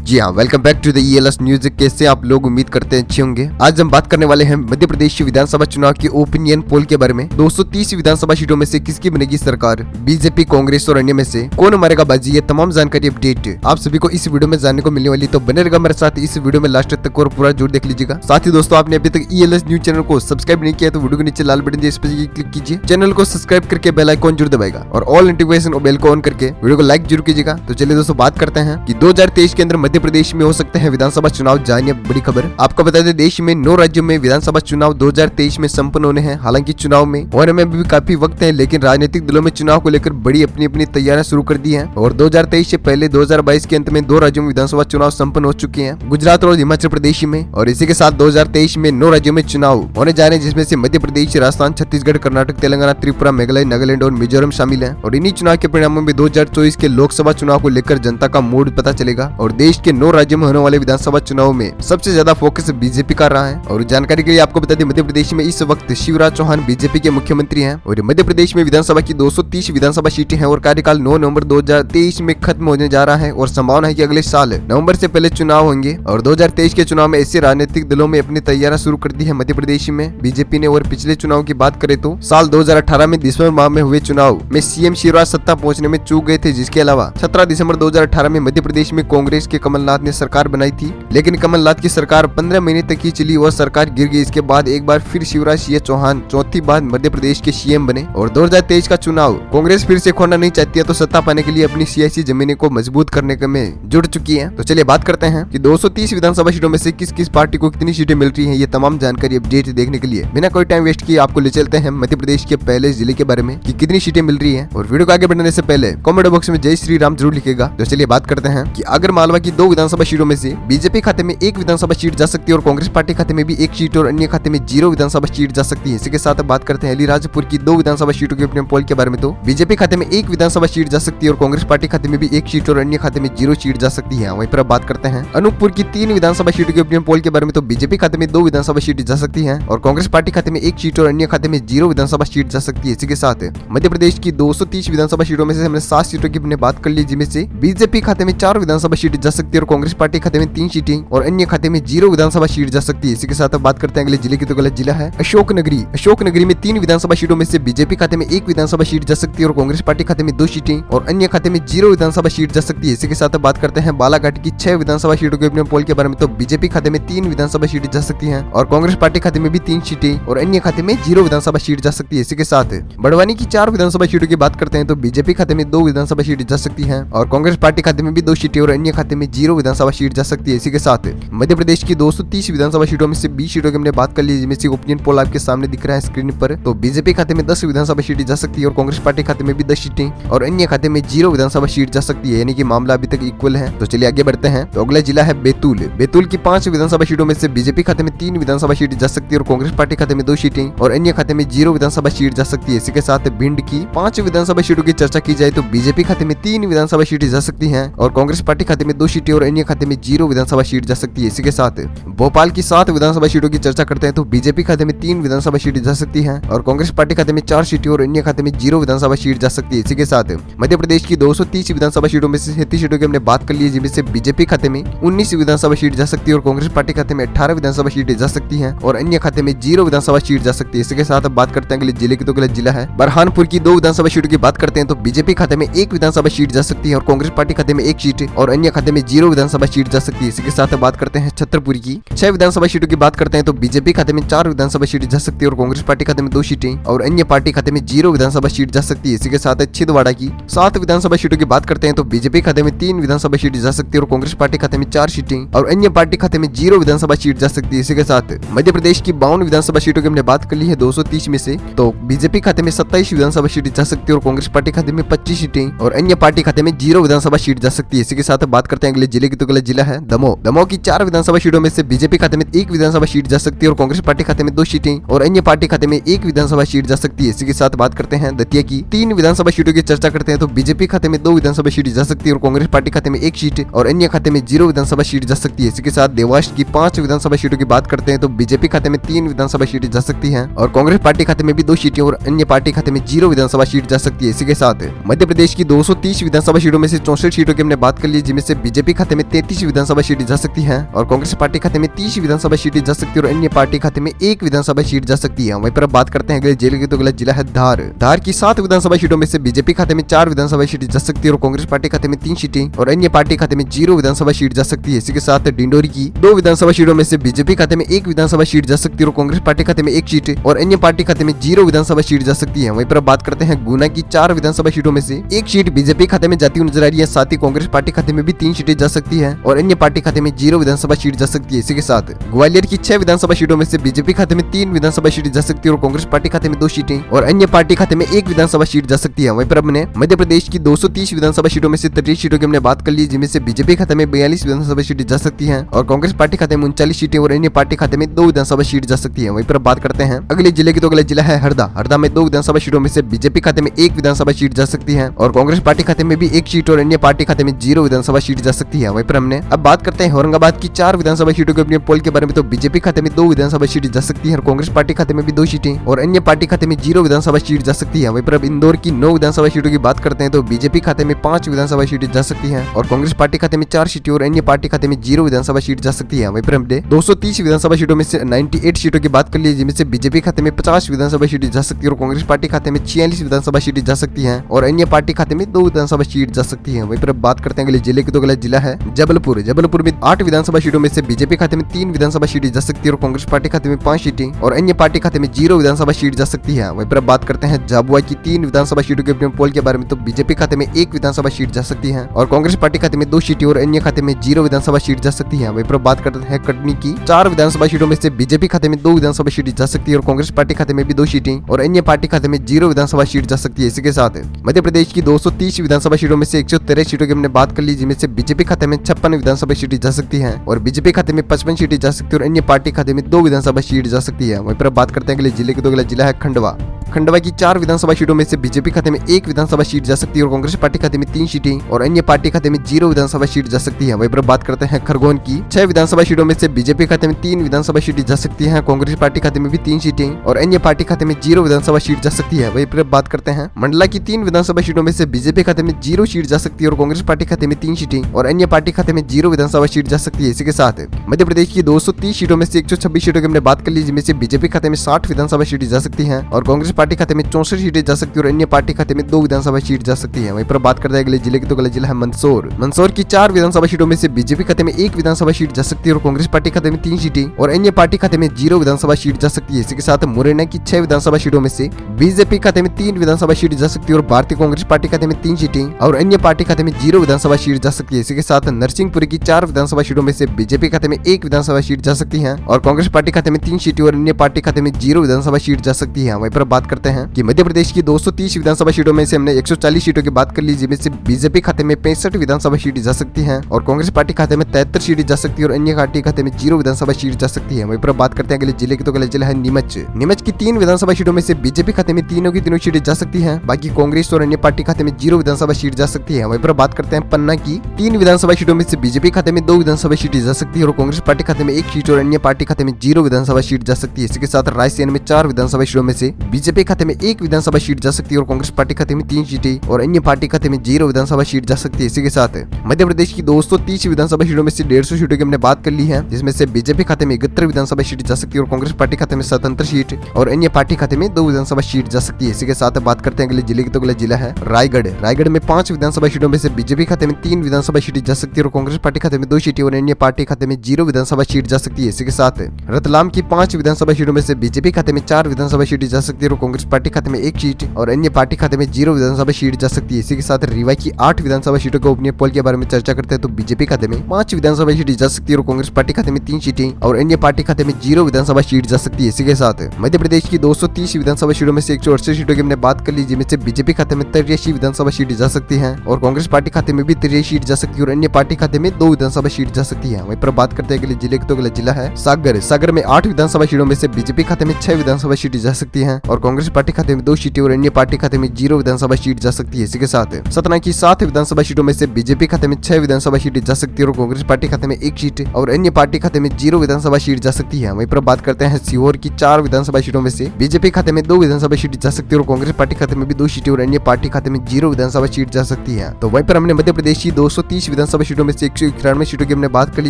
जी हाँ, welcome back to the ELS news. कैसे आप लोग उम्मीद करते हैं अच्छे होंगे। आज हम बात करने वाले हैं मध्य प्रदेश विधानसभा चुनाव की ओपिनियन पोल के बारे में। 230 विधानसभा सीटों में से किसकी बनेगी सरकार, बीजेपी, कांग्रेस और अन्य में से कौन मारेगा बाजी, ये तमाम जानकारी अपडेट आप सभी को इस वीडियो में जानने को मिलने वाली। तो बने रहेगा मेरे साथ इस वीडियो में लास्ट तक और पूरा जोर देख लीजिएगा। साथ ही दोस्तों, आपने अभी तक ELS न्यूज चैनल को सब्सक्राइब नहीं किया तो वीडियो के नीचे लाल बटन इस पर क्लिक कीजिए, चैनल को सब्सक्राइब करके बेल आइकॉन जरूर दबाएगा और ऑल नोटिफिकेशन और बेल को ऑन करके वीडियो को लाइक जरूर कीजिएगा। तो चलिए दोस्तों, बात करते हैं कि 2023 के अंदर मध्य प्रदेश में हो सकते हैं विधानसभा चुनाव। जानिए बड़ी खबर। आपको बता दें, देश में 9 राज्यों में विधानसभा चुनाव 2023 में संपन्न होने हैं। हालांकि चुनाव में होने में भी काफी वक्त है, लेकिन राजनीतिक दलों में चुनाव को लेकर बड़ी अपनी तैयारियां शुरू कर दी हैं और 2023 से पहले 2022 के अंत में 2 राज्यों में विधानसभा चुनाव संपन्न हो चुके हैं, गुजरात और हिमाचल प्रदेश में। और इसी के साथ 2023 में 9 राज्यों में चुनाव होने जा रहे हैं, जिसमें से मध्य प्रदेश, राजस्थान, छत्तीसगढ़, कर्नाटक, तेलंगाना, त्रिपुरा, मेघालय, नागालैंड और मिजोरम शामिल है। और इन्हीं चुनाव के परिणामों में 2024 के लोकसभा चुनाव को लेकर जनता का मूड पता चलेगा। और देश के 9 राज्यों में होने वाले विधानसभा चुनाव में सबसे ज्यादा फोकस बीजेपी कर रहा है। और जानकारी के लिए आपको बता दें, मध्य प्रदेश में इस वक्त शिवराज चौहान बीजेपी के मुख्यमंत्री हैं। और मध्य प्रदेश में विधानसभा की 230 विधानसभा सीटें हैं और कार्यकाल 9 नवंबर 2023 में खत्म होने जा रहा है। और संभावना है कि अगले साल नवंबर से पहले चुनाव होंगे। और 2023 के चुनाव में ऐसे राजनीतिक दलों में अपनी तैयारियां शुरू कर दी है मध्य प्रदेश में बीजेपी ने। और पिछले चुनाव की बात करें तो साल 2018 में दिसंबर माह में हुए चुनाव में सीएम शिवराज सत्ता पहुंचने में चूक गए थे। जिसके अलावा 17 दिसंबर 2018 में मध्य प्रदेश में कांग्रेस के कमलनाथ ने सरकार बनाई थी, लेकिन कमलनाथ की सरकार 15 महीने तक ही चली और सरकार गिर गई। इसके बाद एक बार फिर शिवराज सिंह चौहान चौथी बार मध्य प्रदेश के सीएम बने। और 2023 का चुनाव कांग्रेस फिर से खोना नहीं चाहती है, तो सत्ता पाने के लिए अपनी सियासी जमीनें को मजबूत करने में जुड़ चुकी है। तो चलिए बात करते हैं कि 230 विधानसभा सीटों में से किस किस पार्टी को कितनी सीटें मिल रही हैं। ये तमाम जानकारी अपडेट देखने के लिए बिना कोई टाइम वेस्ट किए आपको ले चलते हैं मध्य प्रदेश के पहले जिले के बारे में कि कितनी सीटें मिल रही है। और वीडियो को आगे बढ़ने से पहले कमेंट बॉक्स में जय श्री राम जरूर लिखेगा। तो चलिए बात करते हैं कि आगर मालवा की 2 विधानसभा सीटों में से बीजेपी खाते में 1 विधानसभा सीट जा सकती है और कांग्रेस पार्टी खाते में भी 1 सीट और अन्य खाते में 0 विधानसभा सीट जा सकती है। इसी के साथ बात करते हैं अलीराजपुर की 2 विधानसभा सीटों के अपने पोल के बारे में। तो बीजेपी खाते में 1 विधानसभा सीट जा सकती है और कांग्रेस पार्टी खाते में भी 1 सीट और अन्य खाते में 0 सीट जा सकती है। वहीं पर बात करते हैं अनूपपुर की 3 विधानसभा सीटों के अपने पोल के बारे में। तो बीजेपी खाते में 2 विधानसभा सीट जा सकती है और कांग्रेस पार्टी खाते में 1 सीट और अन्य खाते में 0 विधानसभा सीट जा सकती है। इसी के साथ मध्य प्रदेश की 230 विधानसभा सीटों में से हमने 7 सीटों की बात कर ली, जिनमें से बीजेपी खाते में 4 विधानसभा सीट जा सकती है और कांग्रेस पार्टी खाते में 3 सीटें और अन्य खाते में 0 विधानसभा सीट जा सकती है। इसी के साथ अब बात करते हैं अगले जिले की। तो अगला जिला है अशोकनगरी। अशोकनगरी में 3 विधानसभा सीटों में से बीजेपी खाते में 1 विधानसभा सीट जा सकती है और कांग्रेस पार्टी खाते में 2 सीटें और अन्य खाते में 0 विधानसभा सीट जा सकती है। इसी के साथ अब बात करते हैं बालाघाट की 6 विधानसभा सीटों के अपने पोल के बारे में। तो बीजेपी खाते में 3 विधानसभा सीट जा सकती है और कांग्रेस पार्टी खाते में भी 3 सीटें और अन्य खाते में 0 विधानसभा सीट जा सकती है। इसी के साथ बड़वानी की 4 विधानसभा सीटों की बात करते हैं। तो बीजेपी खाते में 2 विधानसभा सीट जा सकती है और कांग्रेस पार्टी खाते में भी 2 सीटें और अन्य खाते में 0 विधानसभा सीट जा सकती है। इसी के साथ मध्य प्रदेश की 230 विधानसभा सीटों में से 20 सीटों की हमने बात कर ली, जिनमें से ओपिनियन पोल आपके सामने दिख रहा है स्क्रीन पर। तो बीजेपी खाते में 10 विधानसभा सीटें जा सकती है और कांग्रेस पार्टी खाते में भी 10 सीटें और अन्य खाते में 0 विधानसभा सीट जा सकती है, यानी कि मामला अभी तक इक्वल है। तो चलिए आगे बढ़ते हैं। तो अगला जिला है बैतूल। बैतूल की 5 विधानसभा सीटों में से बीजेपी खाते में 3 विधानसभा सीट जा सकती है और कांग्रेस पार्टी खाते में 2 सीटें और अन्य खाते में 0 विधानसभा सीट जा सकती है। इसी के साथ भिंड की 5 विधानसभा सीटों की चर्चा की जाए तो बीजेपी खाते में 3 विधानसभा सीट जा सकती है और कांग्रेस पार्टी खाते में 2 सीटें और अन्य खाते में 0 विधानसभा सीट जा सकती है। इसी के साथ भोपाल की 7 विधानसभा सीटों की चर्चा करते हैं तो बीजेपी खाते में 3 विधानसभा सीट जा सकती है और कांग्रेस पार्टी खाते में 4 सीटें और अन्य खाते में 0 विधानसभा सीट जा सकती है। इसी के साथ मध्य प्रदेश की 230 विधानसभा सीटों में से 37 सीटों की हमने बात कर ली, जिनमें से बीजेपी खाते में 19 विधानसभा सीट जा सकती है और कांग्रेस पार्टी खाते में 18 विधानसभा सीटें जा सकती है और अन्य खाते में 0 विधानसभा सीट जा सकती है। इसी के साथ अब बात करते हैं अगले जिले की। तो अगला जिला है बरहानपुर की 2 विधानसभा सीटों की बात करते हैं। तो बीजेपी खाते में 1 विधानसभा सीट जा सकती है और कांग्रेस पार्टी खाते में 1 सीट और अन्य खाते में 0 विधानसभा सीट जा सकती है। इसी के साथ बात करते हैं छतरपुर की 6 विधानसभा सीटों की बात करते हैं। तो बीजेपी खाते में 4 विधानसभा सीट जा सकती है और कांग्रेस पार्टी खाते में 2 सीटें और अन्य पार्टी खाते में 0 विधानसभा सीट जा सकती है। इसी के साथ छिंदवाड़ा की 7 विधानसभा सीटों की बात करते हैं। तो बीजेपी खाते में 3 विधानसभा सीट जा सकती है और कांग्रेस पार्टी खाते में 4 सीटें और अन्य पार्टी खाते में 0 विधानसभा सीट जा सकती है। इसी के साथ मध्य प्रदेश की 52 विधानसभा सीटों की हमने बात कर ली है 230 में से। तो बीजेपी खाते में 27 विधानसभा सीट जा सकती है और कांग्रेस पार्टी खाते में 25 सीटें और अन्य पार्टी खाते में 0 विधानसभा सीट जा सकती है। इसी के साथ बात करते हैं अगले जिले की। तो अगला जिला है दमोह। दमोह की 4 विधानसभा सीटों में से बीजेपी खाते में 1 विधानसभा सीट जा सकती है और कांग्रेस पार्टी खाते में 2 सीटें और अन्य पार्टी खाते में 1 विधानसभा सीट जा सकती है। इसी के साथ बात करते हैं दतिया की 3 विधानसभा सीटों की चर्चा करते हैं। तो बीजेपी खाते में 2 विधानसभा सीट जा सकती है और कांग्रेस पार्टी खाते में 1 सीट और अन्य खाते में 0 विधानसभा सीट जा सकती है। इसी के साथ देवास की 5 विधानसभा सीटों की बात करते हैं। तो बीजेपी खाते में 3 विधानसभा सीट जा सकती है और कांग्रेस पार्टी खाते में भी 2 सीटें और अन्य पार्टी खाते में 0 विधानसभा सीट जा सकती है। इसी के साथ मध्य प्रदेश की 230 विधानसभा सीटों में से 64 सीटों की हमने बात कर ली, जिनमें से बीजेपी खाते में 33 विधानसभा सीटें जा सकती हैं और कांग्रेस पार्टी खाते में 30 विधानसभा सीटें जा सकती है और अन्य पार्टी खाते में 1 विधानसभा सीट जा सकती है। वहीं पर अब बात करते हैं अगले जिले की, तो अगला जिला है धार। धार की 7 विधानसभा सीटों में से बीजेपी खाते में 4 विधानसभा सीटें जा सकती है और कांग्रेस पार्टी खाते में 3 सीटें और अन्य पार्टी खाते में 0 विधानसभा सीट जा सकती है। इसी के साथ डिंडोरी की 2 विधानसभा सीटों में से बीजेपी खाते में 1 विधानसभा सीट जा सकती है और कांग्रेस पार्टी खाते में 1 सीट और अन्य पार्टी खाते में 0 विधानसभा सीट जा सकती है। वहीं पर बात करते हैं गुना की 4 विधानसभा सीटों में से 1 सीट बीजेपी खाते में जाती हुई नजर आ रही है, साथ ही कांग्रेस पार्टी खाते में भी 3 सीटें जा सकती है और अन्य पार्टी खाते में 0 विधानसभा सीट जा सकती है। इसी के साथ ग्वालियर की 6 विधानसभा सीटों में से बीजेपी खाते में 3 विधानसभा सीटें जा सकती है और कांग्रेस पार्टी खाते में 2 सीटें और अन्य पार्टी खाते में 1 विधानसभा सीट जा सकती है। वहीं पर हमने मध्य प्रदेश की 230 विधानसभा सीटों में से 33 सीटों की हमने बात कर ली, जिनमें से बीजेपी खाते में 42 विधानसभा सीटें जा सकती हैं और कांग्रेस पार्टी खाते में 39 सीटें और अन्य पार्टी खाते में 2 विधानसभा सीट जा सकती है। वहीं पर बात करते हैं अगले जिले की, तो अगला जिला है हरदा। हरदा में 2 विधानसभा सीटों में से बीजेपी खाते में 1 विधानसभा सीट जा सकती है और कांग्रेस पार्टी खाते में भी 1 सीट और अन्य पार्टी खाते में 0 विधानसभा सीट जा सकती है। वहीं पर हमने अब बात करते हैं औरंगाबाद की 4 विधानसभा सीटों के अपने पोल के बारे में, तो बीजेपी खाते में 2 विधानसभा सीट जा सकती है और कांग्रेस पार्टी खाते में भी 2 सीटें और अन्य पार्टी खाते में 0 विधानसभा सीट जा सकती है। वहीं पर अब इंदौर की 9 विधानसभा सीटों की बात करते हैं, तो बीजेपी खाते में 5 विधानसभा सीटें जा सकती हैं और कांग्रेस पार्टी खाते में 4 सीटें और अन्य पार्टी खाते में 0 विधानसभा सीट जा सकती है। वहीं पर हमने 230 विधानसभा सीटों में से 98 सीटों की बात कर ली, जिनमें से बीजेपी खाते में 50 विधानसभा सीटें जा सकती है और कांग्रेस पार्टी खाते में 46 विधानसभा सीटें जा सकती हैं और अन्य पार्टी खाते में 2 विधानसभा सीट जा सकती है। वहीं पर अब बात करते हैं अगले जिले की, तो अगला जिला है जबलपुर। जबलपुर में 8 विधानसभा सीटों में से बीजेपी खाते में 3 विधानसभा सीटें जा सकती है और कांग्रेस पार्टी खाते में 5 सीटें और अन्य पार्टी खाते में 0 विधानसभा सीट जा सकती है। वहीं पर अब बात करते हैं झाबुआ की 3 विधानसभा सीटों के अपने पोल के बारे में, तो बीजेपी खाते में 1 विधानसभा सीट जा सकती है और कांग्रेस पार्टी खाते में 2 सीटें और अन्य खाते में 0 विधानसभा सीट जा सकती है। वहीं पर बात करते हैं कटनी की 4 विधानसभा सीटों में से बीजेपी खाते में 2 विधानसभा सीटें जा सकती है और कांग्रेस पार्टी खाते में भी 2 सीटें और अन्य पार्टी खाते में 0 विधानसभा सीट जा सकती है। इसी के साथ मध्य प्रदेश की 230 विधानसभा सीटों में से 113 सीटों की हमने बात कर ली, जिनमें से बीजेपी खाते में 56 विधानसभा सीटें जा सकती हैं और बीजेपी खाते में 55 सीटें जा सकती है और अन्य पार्टी खाते में 2 विधानसभा सीट जा सकती है। वहीं पर बात करते हैं अगले जिले की, तो अगला जिला है खंडवा। खंडवा की 4 विधानसभा सीटों में से बीजेपी खाते में 1 विधानसभा सीट जा सकती है और कांग्रेस पार्टी खाते में 3 सीटें और अन्य पार्टी खाते में 0 विधानसभा सीट जा सकती है। वहीं पर बात करते हैं खरगोन की 6 विधानसभा सीटों में से बीजेपी खाते में 3 विधानसभा सीटें जा सकती है, कांग्रेस पार्टी खाते में भी 3 सीटें और अन्य पार्टी खाते में 0 विधानसभा सीट जा सकती है। वहीं पर बात करते हैं मंडला की 3 विधानसभा सीटों में से बीजेपी खाते में 0 सीट जा सकती है और कांग्रेस पार्टी खाते में 3 सीटें और अन्य पार्टी खाते में 0 विधानसभा सीट जा सकती है। इसी के साथ मध्य प्रदेश की 230 सीटों में से 126 सीटों की हमने बात कर ली, जिनमें से बीजेपी खाते में 60 विधानसभा सीटें जा सकती हैं और कांग्रेस पार्टी खाते में 64 सीटें जा सकती है और अन्य पार्टी खाते में 2 विधानसभा सीट जा सकती है। वहीं पर बात करते हैं अगले जिले की, तो अगला जिला है मंदसौर। मंदसौर की 4 विधानसभा सीटों में से बीजेपी खाते में 1 विधानसभा सीट जा सकती है और कांग्रेस पार्टी खाते में 3 सीटें और अन्य पार्टी खाते में 0 विधानसभा सीट जा सकती है। इसी के साथ मुरैना की 6 विधानसभा सीटों में से बीजेपी खाते में 3 विधानसभा सीट जा सकती है और भारतीय कांग्रेस पार्टी खाते में 3 सीटें और अन्य पार्टी खाते में 0 विधानसभा सीट जा सकती है। इसी के साथ नरसिंहपुर की 4 विधानसभा सीटों में से बीजेपी खाते में 1 विधानसभा सीट जा सकती है और कांग्रेस पार्टी खाते में 3 सीटें और अन्य पार्टी खाते में 0 विधानसभा सीट जा सकती है। वहीं पर बात करते हैं कि मध्य प्रदेश की 230 विधानसभा सीटों में से हमने 140 सीटों की बात कर ली, जिनमें से बीजेपी खाते में 65 विधानसभा सीटें जा सकती हैं और कांग्रेस पार्टी खाते में 73 सीटें जा सकती है और अन्य पार्टी खाते में 0 विधानसभा सीट जा सकती है। वहीं पर बात करते हैं अगले जिले की, तो अगला जिला है नीमच। नीमच की 3 विधानसभा सीटों में से बीजेपी खाते में तीनों की तीनों सीटें जा सकती हैं, बाकी कांग्रेस और अन्य पार्टी खाते में 0 विधानसभा सीट जा सकती है। वहीं पर बात करते हैं पन्ना की 3 विधानसभा सीटों में से बीजेपी खाते में 2 विधानसभा सीटें जा सकती है और कांग्रेस पार्टी खाते में 1 सीट और अन्य पार्टी खाते में 0 विधानसभा सीट जा सकती है। इसके साथ रायसेन में 4 विधानसभा सीटों में से बीजेपी खाते में 1 विधानसभा सीट जा सकती है और कांग्रेस पार्टी खाते में 3 सीटें और अन्य पार्टी खाते में 0 विधानसभा सीट जा सकती है। इसी के साथ मध्य प्रदेश की 230 विधानसभा सीटों में से 150 सीटों की हमने बात कर ली है, जिसमें से बीजेपी खाते में 71 विधानसभा सीट जा सकती है और कांग्रेस पार्टी खाते में 77 सीट और अन्य पार्टी खाते में 2 विधानसभा सीट जा सकती है। इसी के साथ बात करते हैं अगले जिले की, तो अगला जिला है रायगढ़। रायगढ़ में 5 विधानसभा सीटों में से बीजेपी खाते में 3 विधानसभा सीटें जा सकती है और कांग्रेस पार्टी खाते में 2 सीटें और अन्य पार्टी खाते में 0 विधानसभा सीट जा सकती है। इसी के साथ रतलाम की 5 विधानसभा सीटों में से बीजेपी खाते में 4 विधानसभा सीटें जा सकती है और कांग्रेस पार्टी खाते में 1 सीट और अन्य पार्टी खाते में 0 विधानसभा सीट जा सकती है। इसी के साथ रीवा की 8 विधानसभा सीटों के ओपिनियन पोल के बारे में चर्चा करते हैं, तो बीजेपी खाते में 5 विधानसभा सीटें जा सकती है और कांग्रेस पार्टी खाते में 3 सीटें और अन्य पार्टी खाते में 0 विधानसभा सीट जा सकती है। इसी के साथ मध्य प्रदेश की 230 विधानसभा सीटों में से 168 सीटों की हमने बात कर ली, जिनमें से बीजेपी खाते में 83 विधानसभा सीटें जा सकती हैं और कांग्रेस पार्टी खाते में भी 83 सीट जा सकती है और अन्य पार्टी खाते में 2 विधानसभा सीट जा सकती है। वहीं पर बात करते हैं अगले जिले की, तो अगला जिला है सागर। सागर में 8 विधानसभा सीटों में से बीजेपी खाते में 6 विधानसभा सीटें जा सकती हैं और कांग्रेस पार्टी खाते में 2 सीटें और अन्य पार्टी खाते में 0 विधानसभा सीट जा सकती है। इसी के साथ सतना की 7 विधानसभा सीटों में से बीजेपी खाते में 6 विधानसभा सीटें जा सकती है और कांग्रेस पार्टी खाते में 1 सीट और अन्य पार्टी खाते में 0 विधानसभा सीट जा सकती है। वहीं पर बात करते हैं सीहोर की 4 विधानसभा सीटों में से बीजेपी खाते में 2 विधानसभा सीटें जा सकती है और कांग्रेस पार्टी खाते में भी 2 सीटें और अन्य पार्टी खाते में 0 विधानसभा सीट जा सकती है। तो वहीं पर हमने मध्य प्रदेश की 230 विधानसभा विधानसभा सीटों में से 191 सीटों की हमने बात कर ली,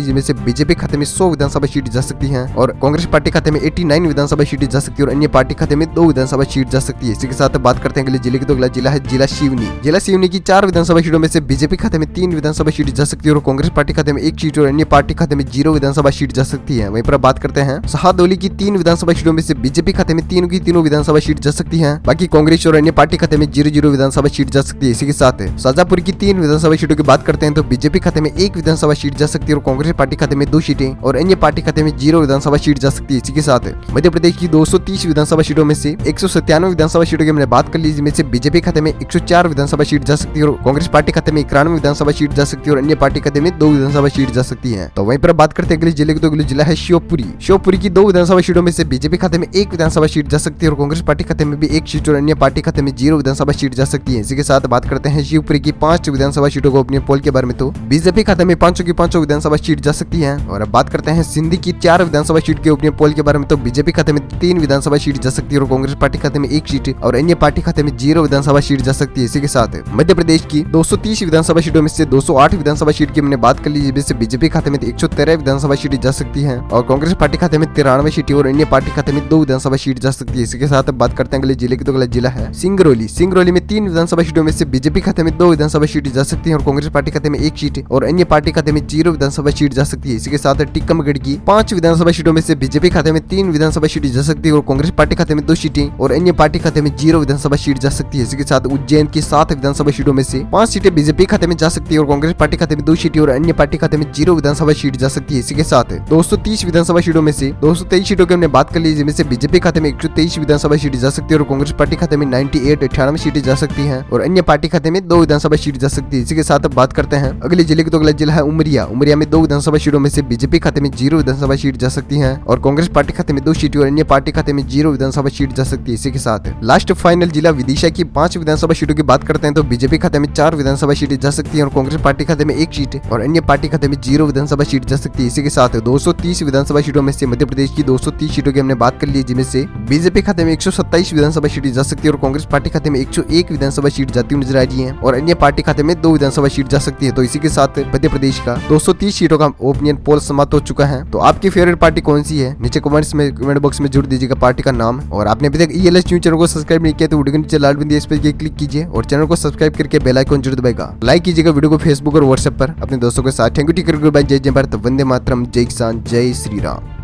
जिनमें से बीजेपी खाते में 100 विधानसभा सीट जा सकती हैं और कांग्रेस पार्टी खाते में 89 विधानसभा सीट जा सकती है और अन्य पार्टी खाते में 2 विधानसभा सीट जा सकती है। इसी के साथ बात करते हैं अगले जिले की, तो अगला जिला है जिला सिवनी। जिला सिवनी की 4 विधानसभा सीटों में से बीजेपी खाते में 3 विधानसभा सीट जा सकती है और कांग्रेस पार्टी खाते में 1 सीट और अन्य पार्टी खाते में 0 विधानसभा सीट जा सकती है। वहीं पर बात करते हैं शहादोली की 3 विधानसभा सीटों में से बीजेपी खाते में तीनों की तीनों विधानसभा सीट जा सकती है, बाकी कांग्रेस और अन्य पार्टी खाते में 0 विधानसभा सीट जा सकती है। इसी के साथ शाजापुर की 3 विधानसभा सीटों की बात करते हैं तो बीजेपी खाते में 1 विधानसभा सीट जा सकती है और कांग्रेस पार्टी खाते में 2 सीटें और अन्य पार्टी खाते में 0 विधानसभा सीट जा सकती है। इसी के साथ मध्य प्रदेश की 230 विधानसभा सीटों में से 197 विधानसभा सीटों की हमने बात कर ली, जिसमें से बीजेपी खाते में 104 विधानसभा सीट जा सकती है और कांग्रेस पार्टी खाते में 91 विधानसभा सीट जा सकती है और अन्य पार्टी खाते में 2 विधानसभा सीट जा सकती है। तो वहीं पर बात करते हैं अगले जिले की, तो अगले जिला है शिवपुरी। शिवपुरी की 2 विधानसभा सीटों में से बीजेपी खाते में 1 विधानसभा सीट जा सकती है और कांग्रेस पार्टी खाते में भी 1 सीट और अन्य पार्टी खाते में 0 विधानसभा सीट जा सकती है। इसी के साथ बात करते हैं शिवपुरी की 5 विधानसभा सीटों को अपने पोल के बारे में, तो बीजेपी खाते में 5 की 5 विधानसभा सीट जा सकती है। और अब बात करते हैं सिंधी की 4 विधानसभा सीट के अपने पोल के बारे में, तो बीजेपी खाते में 3 विधानसभा सीट जा सकती है और कांग्रेस पार्टी खाते में 1 सीट और अन्य पार्टी खाते में 0 विधानसभा सीट जा सकती है। इसी के साथ मध्य प्रदेश की 230 विधानसभा सीटों में से 208 विधानसभा सीट की हमने बात कर ली, जिसमें बीजेपी खाते में 113 विधानसभा सीट जा सकती है और कांग्रेस पार्टी खाते में 93 सीटें और अन्य पार्टी खाते में 2 विधानसभा सीट जा सकती है। इसी के साथ बात करते हैं अगले जिले की, तो अगला जिला है सिंगरौली। सिंगरौली में 3 विधानसभा सीटों में से बीजेपी खाते में 2 विधानसभा सीट जा सकती है और कांग्रेस पार्टी खाते में 1 सीट और अन्य पार्टी खाते में 0 विधानसभा सीट जा सकती है। इसी के साथ टीकमगढ़ की 5 विधानसभा सीटों में से बीजेपी खाते में 3 विधानसभा सीट जा सकती है और कांग्रेस पार्टी खाते में 2 सीटें और अन्य पार्टी खाते में 0 विधानसभा सीट जा सकती है। इसी के साथ उज्जैन की 7 विधानसभा सीटों में से 5 सीटें बीजेपी खाते में जा सकती है और कांग्रेस पार्टी खाते में 2 सीटें और अन्य पार्टी खाते में 0 विधानसभा सीट जा सकती है। इसी के साथ 230 विधानसभा सीटों में से 223 सीटों की हमने बात कर ली, जिनमें से बीजेपी खाते में 123 विधानसभा सीट जा सकती है और कांग्रेस पार्टी खाते में 98 सीटें जा सकती है और अन्य पार्टी खाते में 2 विधानसभा सीट जा सकती है। इसी के साथ बात करते हैं अगले जिले की, तो अगला जिला है उमरिया। उमरिया में 2 विधानसभा सीटों में से बीजेपी खाते में 0 विधानसभा सीट जा सकती है और कांग्रेस पार्टी खाते में 2 सीटें और अन्य पार्टी खाते में 0 विधानसभा सीट जा सकती है। इसी के साथ लास्ट फाइनल जिला विदिशा की 5 विधानसभा सीटों की बात करते हैं तो बीजेपी खाते में 4 विधानसभा सीटें जा सकती है और कांग्रेस पार्टी खाते में 1 सीट और अन्य पार्टी खाते में 0 विधानसभा सीट जा सकती है। इसी के साथ 230 विधानसभा सीटों में से मध्य प्रदेश की 230 सीटों की हमने बात कर ली, जिनमें से बीजेपी खाते में 127 विधानसभा सीटें जा सकती है और कांग्रेस पार्टी खाते में 101 विधानसभा सीट जाती हुई नजर आ रही है और अन्य पार्टी खाते में 2 विधानसभा सीट जा सकती है। तो इसी के साथ मध्य प्रदेश का 230 सीटों का ओपिनियन पोल समाप्त हो चुका है। तो आपकी फेवरेट पार्टी कौन सी है, नीचे कमेंट बॉक्स में जरूर दीजिएगा पार्टी का नाम। और आपने अभी तक ELS न्यूज चैनल को सब्सक्राइब नहीं किया तो वीडियो के नीचे लाल बिंदी इस पर क्लिक कीजिए और चैनल को सब्सक्राइब करके बेल आइकन जरूर दबाएगा। लाइक कीजिएगा वीडियो को फेसबुक और व्हाट्सएप पर अपने दोस्तों के साथ। Thank you. जय जय भारत, वंदे मातरम, जय किसान, जय श्री राम।